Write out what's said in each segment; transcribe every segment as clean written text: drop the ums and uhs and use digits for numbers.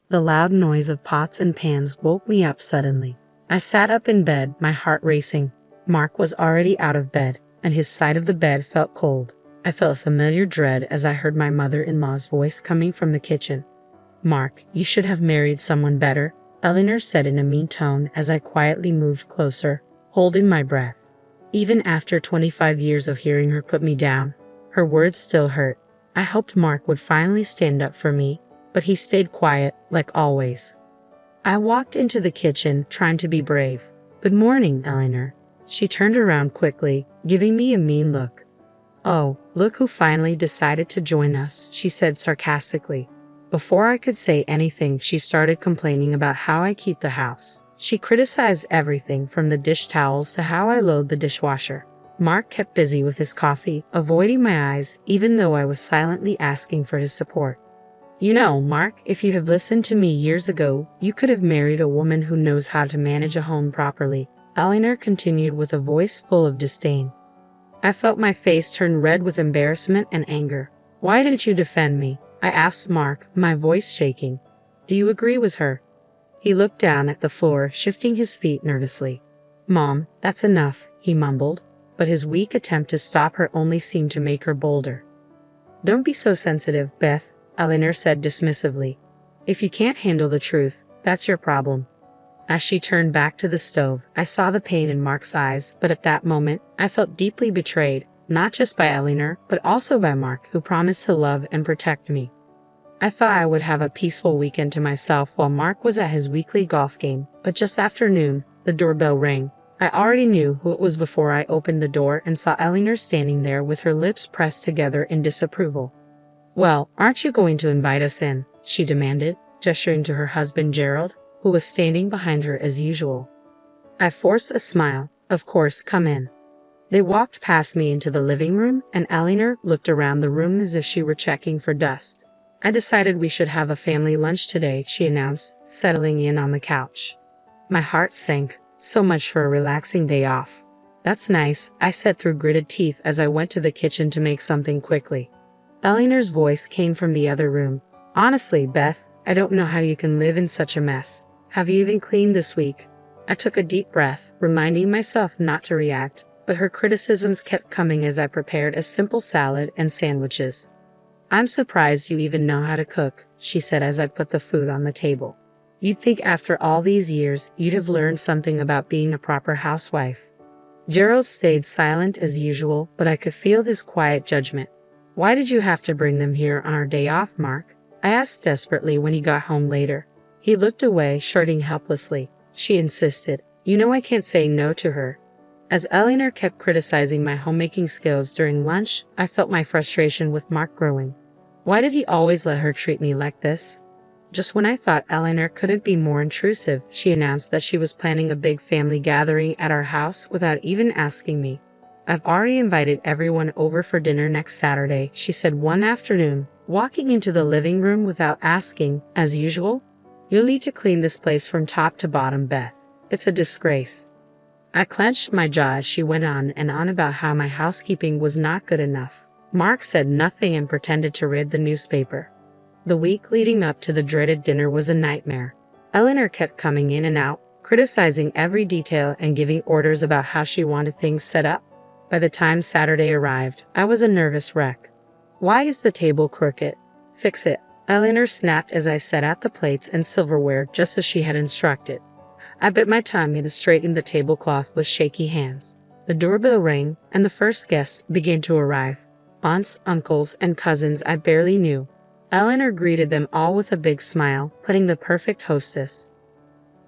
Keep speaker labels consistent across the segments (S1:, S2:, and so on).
S1: The loud noise of pots and pans woke me up suddenly. I sat up in bed, my heart racing. Mark was already out of bed, and his side of the bed felt cold. I felt a familiar dread as I heard my mother-in-law's voice coming from the kitchen. "Mark, you should have married someone better," Eleanor said in a mean tone as I quietly moved closer, holding my breath. Even after 25 years of hearing her put me down, her words still hurt. I hoped Mark would finally stand up for me, but he stayed quiet, like always. I walked into the kitchen, trying to be brave. "Good morning, Eleanor." She turned around quickly, giving me a mean look. "Oh, look who finally decided to join us," she said sarcastically. Before I could say anything, she started complaining about how I keep the house. She criticized everything from the dish towels to how I load the dishwasher. Mark kept busy with his coffee, avoiding my eyes, even though I was silently asking for his support. "You know, Mark, if you had listened to me years ago, you could have married a woman who knows how to manage a home properly," Eleanor continued with a voice full of disdain. I felt my face turn red with embarrassment and anger. "Why didn't you defend me?" I asked Mark, my voice shaking. "Do you agree with her?" He looked down at the floor, shifting his feet nervously. "Mom, that's enough," he mumbled, but his weak attempt to stop her only seemed to make her bolder. "Don't be so sensitive, Beth," Eleanor said dismissively. "If you can't handle the truth, that's your problem." As she turned back to the stove, I saw the pain in Mark's eyes, but at that moment, I felt deeply betrayed, not just by Eleanor, but also by Mark, who promised to love and protect me. I thought I would have a peaceful weekend to myself while Mark was at his weekly golf game, but just after noon, the doorbell rang. I already knew who it was before I opened the door and saw Eleanor standing there with her lips pressed together in disapproval. "Well, aren't you going to invite us in?" she demanded, gesturing to her husband Gerald, who was standing behind her as usual. I forced a smile. "Of course, come in." They walked past me into the living room, and Eleanor looked around the room as if she were checking for dust. "I decided we should have a family lunch today," she announced, settling in on the couch. My heart sank. So much for a relaxing day off. "That's nice," I said through gritted teeth as I went to the kitchen to make something quickly. Eleanor's voice came from the other room. "Honestly, Beth, I don't know how you can live in such a mess. Have you even cleaned this week?" I took a deep breath, reminding myself not to react, but her criticisms kept coming as I prepared a simple salad and sandwiches. "I'm surprised you even know how to cook," she said as I put the food on the table. "You'd think after all these years, you'd have learned something about being a proper housewife." Gerald stayed silent as usual, but I could feel his quiet judgment. "Why did you have to bring them here on our day off, Mark?" I asked desperately when he got home later. He looked away, shrugging helplessly. She insisted. "You know I can't say no to her." As Eleanor kept criticizing my homemaking skills during lunch, I felt my frustration with Mark growing. Why did he always let her treat me like this? Just when I thought Eleanor couldn't be more intrusive, she announced that she was planning a big family gathering at our house without even asking me. "I've already invited everyone over for dinner next Saturday," she said one afternoon, walking into the living room without asking, as usual. "You'll need to clean this place from top to bottom, Beth. It's a disgrace." I clenched my jaw as she went on and on about how my housekeeping was not good enough. Mark said nothing and pretended to read the newspaper. The week leading up to the dreaded dinner was a nightmare. Eleanor kept coming in and out, criticizing every detail and giving orders about how she wanted things set up. By the time Saturday arrived, I was a nervous wreck. "Why is the table crooked? Fix it," Eleanor snapped as I set out the plates and silverware just as she had instructed. I bit my tongue and straightened the tablecloth with shaky hands. The doorbell rang, and the first guests began to arrive. Aunts, uncles, and cousins I barely knew. Eleanor greeted them all with a big smile, playing the perfect hostess.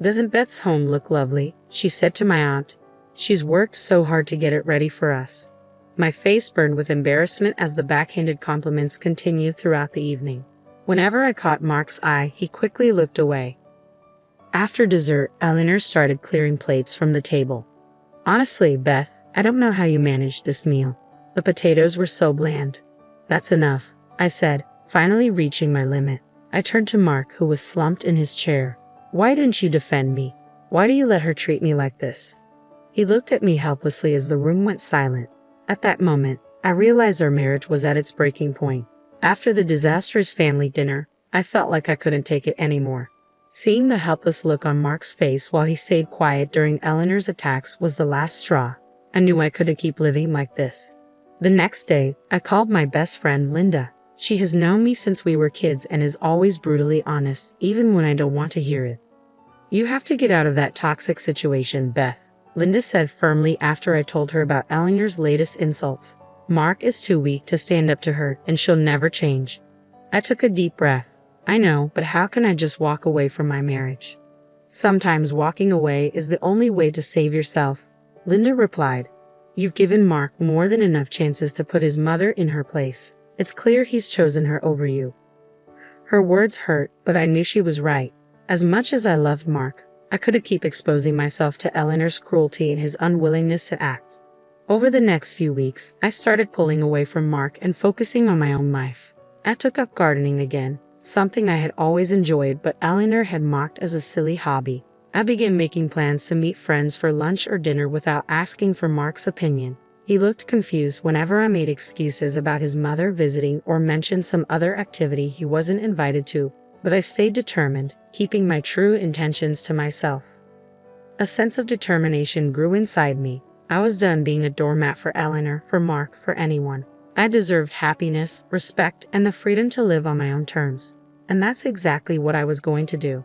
S1: "Doesn't Beth's home look lovely?" she said to my aunt. "She's worked so hard to get it ready for us." My face burned with embarrassment as the backhanded compliments continued throughout the evening. Whenever I caught Mark's eye, he quickly looked away. After dessert, Eleanor started clearing plates from the table. "Honestly, Beth, I don't know how you managed this meal. The potatoes were so bland." "That's enough," I said, finally reaching my limit. I turned to Mark, who was slumped in his chair. "Why didn't you defend me? Why do you let her treat me like this?" He looked at me helplessly as the room went silent. At that moment, I realized our marriage was at its breaking point. After the disastrous family dinner, I felt like I couldn't take it anymore. Seeing the helpless look on Mark's face while he stayed quiet during Eleanor's attacks was the last straw. I knew I couldn't keep living like this. The next day, I called my best friend Linda. She has known me since we were kids and is always brutally honest, even when I don't want to hear it. "You have to get out of that toxic situation, Beth," Linda said firmly after I told her about Eleanor's latest insults. "Mark is too weak to stand up to her, and she'll never change." I took a deep breath. I know, but how can I just walk away from my marriage? "Sometimes walking away is the only way to save yourself," Linda replied. "You've given Mark more than enough chances to put his mother in her place. It's clear he's chosen her over you." Her words hurt, but I knew she was right. As much as I loved Mark, I couldn't keep exposing myself to Eleanor's cruelty and his unwillingness to act. Over the next few weeks, I started pulling away from Mark and focusing on my own life. I took up gardening again, something I had always enjoyed but Eleanor had mocked as a silly hobby. I began making plans to meet friends for lunch or dinner without asking for Mark's opinion. He looked confused whenever I made excuses about his mother visiting or mentioned some other activity he wasn't invited to, but I stayed determined, keeping my true intentions to myself. A sense of determination grew inside me. I was done being a doormat for Eleanor, for Mark, for anyone. I deserved happiness, respect, and the freedom to live on my own terms. And that's exactly what I was going to do.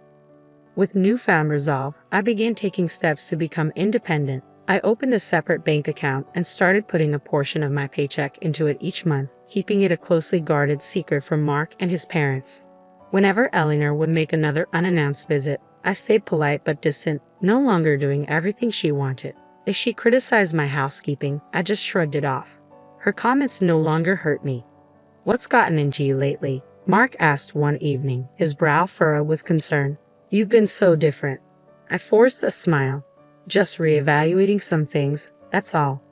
S1: With newfound resolve, I began taking steps to become independent. I opened a separate bank account and started putting a portion of my paycheck into it each month, keeping it a closely guarded secret from Mark and his parents. Whenever Eleanor would make another unannounced visit, I stayed polite but distant, no longer doing everything she wanted. If she criticized my housekeeping, I just shrugged it off. Her comments no longer hurt me. "What's gotten into you lately?" Mark asked one evening, his brow furrowed with concern. "You've been so different." I forced a smile. "Just reevaluating some things, that's all."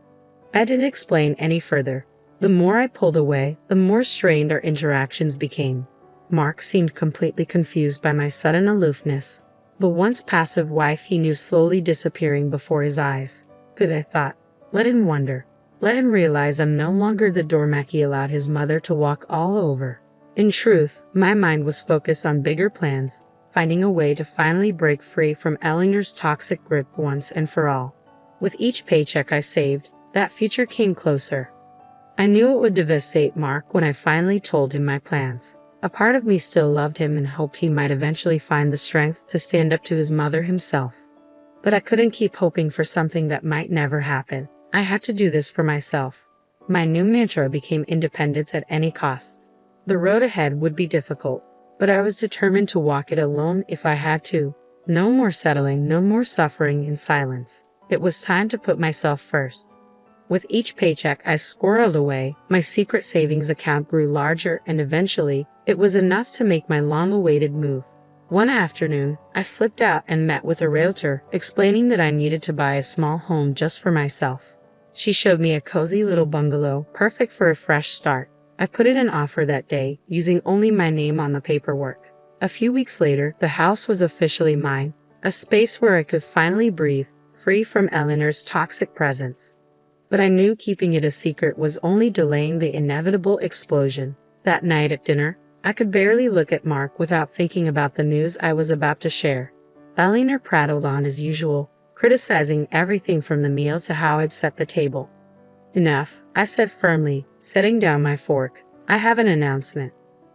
S1: I didn't explain any further. The more I pulled away, the more strained our interactions became. Mark seemed completely confused by my sudden aloofness. The once passive wife he knew slowly disappearing before his eyes. Good, I thought. Let him wonder. Let him realize I'm no longer the doormat he allowed his mother to walk all over. In truth, my mind was focused on bigger plans, finding a way to finally break free from Eleanor's toxic grip once and for all. With each paycheck I saved, that future came closer. I knew it would devastate Mark when I finally told him my plans. A part of me still loved him and hoped he might eventually find the strength to stand up to his mother himself. But I couldn't keep hoping for something that might never happen. I had to do this for myself. My new mantra became independence at any cost. The road ahead would be difficult, but I was determined to walk it alone if I had to. No more settling, no more suffering in silence. It was time to put myself first. With each paycheck I squirreled away, my secret savings account grew larger and eventually, it was enough to make my long-awaited move. One afternoon, I slipped out and met with a realtor, explaining that I needed to buy a small home just for myself. She showed me a cozy little bungalow, perfect for a fresh start. I put in an offer that day, using only my name on the paperwork. A few weeks later, the house was officially mine, a space where I could finally breathe, free from Eleanor's toxic presence. But I knew keeping it a secret was only delaying the inevitable explosion. That night at dinner, I could barely look at Mark without thinking about the news I was about to share. Eleanor prattled on as usual, criticizing everything from the meal to how I'd set the table. "Enough," I said firmly, setting down my fork. "I have an announcement."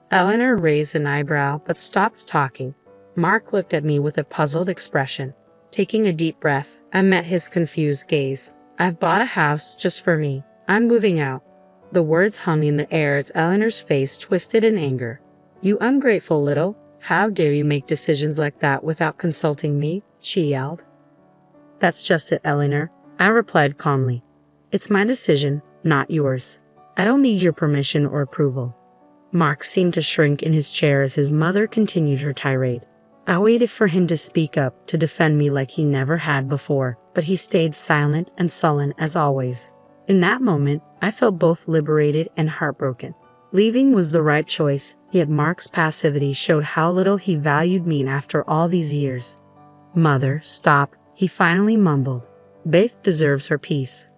S1: Eleanor raised an eyebrow but stopped talking. Mark looked at me with a puzzled expression. Taking a deep breath, I met his confused gaze. "I've bought a house just for me. I'm moving out." The words hung in the air as Eleanor's face twisted in anger. "You ungrateful little, how dare you make decisions like that without consulting me?" she yelled. "That's just it, Eleanor," I replied calmly. "It's my decision, not yours. I don't need your permission or approval." Mark seemed to shrink in his chair as his mother continued her tirade. I waited for him to speak up, to defend me like he never had before, but he stayed silent and sullen as always. In that moment, I felt both liberated and heartbroken. Leaving was the right choice, yet Mark's passivity showed how little he valued me after all these years. "Mother, stop," he finally mumbled. "Beth deserves her peace."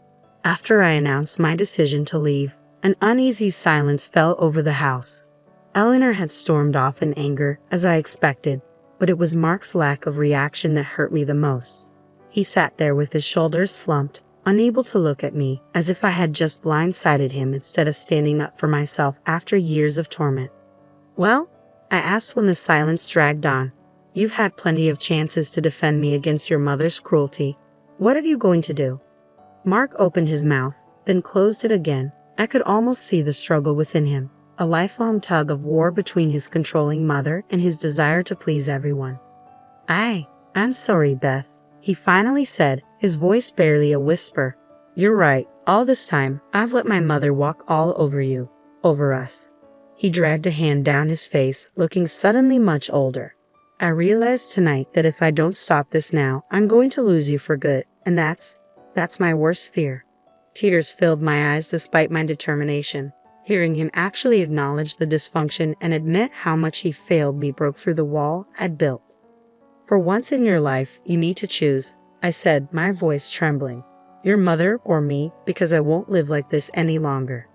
S1: After I announced my decision to leave, an uneasy silence fell over the house. Eleanor had stormed off in anger, as I expected, but it was Mark's lack of reaction that hurt me the most. He sat there with his shoulders slumped, unable to look at me, as if I had just blindsided him instead of standing up for myself after years of torment. "Well?" I asked when the silence dragged on. "You've had plenty of chances to defend me against your mother's cruelty. What are you going to do?" Mark opened his mouth, then closed it again. I could almost see the struggle within him, a lifelong tug of war between his controlling mother and his desire to please everyone. I'm sorry, Beth," he finally said, his voice barely a whisper. "You're right. All this time, I've let my mother walk all over you, over us." He dragged a hand down his face, looking suddenly much older. "I realized tonight that if I don't stop this now, I'm going to lose you for good, and that's my worst fear." Tears filled my eyes despite my determination. Hearing him actually acknowledge the dysfunction and admit how much he failed me broke through the wall I'd built. "For once in your life, you need to choose," I said, my voice trembling. "Your mother or me, because I won't live like this any longer."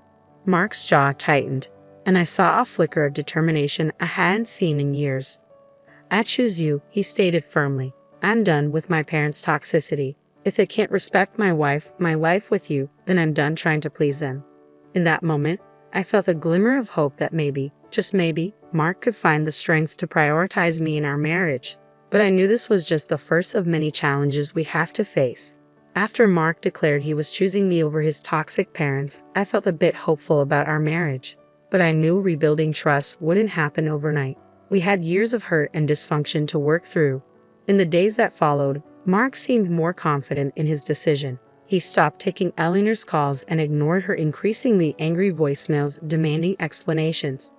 S1: Mark's jaw tightened, and I saw a flicker of determination I hadn't seen in years. "I choose you," he stated firmly. "I'm done with my parents' toxicity. If they can't respect my life with you, then I'm done trying to please them." In that moment, I felt a glimmer of hope that maybe, just maybe, Mark could find the strength to prioritize me in our marriage. But I knew this was just the first of many challenges we have to face. After Mark declared he was choosing me over his toxic parents, I felt a bit hopeful about our marriage. But I knew rebuilding trust wouldn't happen overnight. We had years of hurt and dysfunction to work through. In the days that followed, Mark seemed more confident in his decision. He stopped taking Eleanor's calls and ignored her increasingly angry voicemails demanding explanations.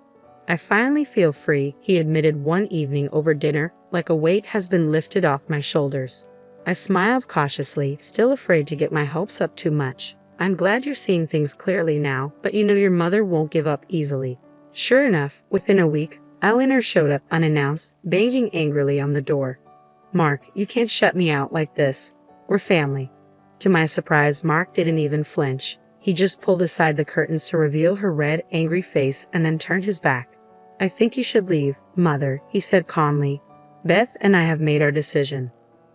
S1: "I finally feel free," he admitted one evening over dinner, "like a weight has been lifted off my shoulders." I smiled cautiously, still afraid to get my hopes up too much. "I'm glad you're seeing things clearly now, but you know your mother won't give up easily." Sure enough, within a week, Eleanor showed up unannounced, banging angrily on the door. "Mark, you can't shut me out like this. We're family." To my surprise, Mark didn't even flinch. He just pulled aside the curtains to reveal her red, angry face and then turned his back. "I think you should leave, Mother," he said calmly. "Beth and I have made our decision."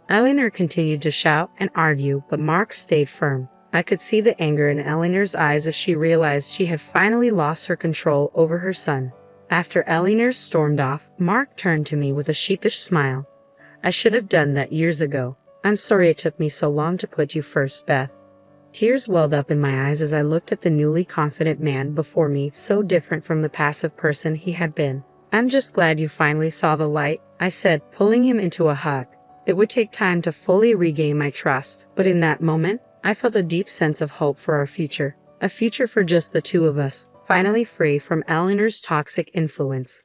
S1: Eleanor continued to shout and argue, but Mark stayed firm. I could see the anger in Eleanor's eyes as she realized she had finally lost her control over her son. After Eleanor stormed off, Mark turned to me with a sheepish smile. "I should have done that years ago. I'm sorry it took me so long to put you first, Beth." Tears welled up in my eyes as I looked at the newly confident man before me, so different from the passive person he had been. "I'm just glad you finally saw the light," I said, pulling him into a hug. It would take time to fully regain my trust, but in that moment, I felt a deep sense of hope for our future. A future for just the two of us, finally free from Eleanor's toxic influence.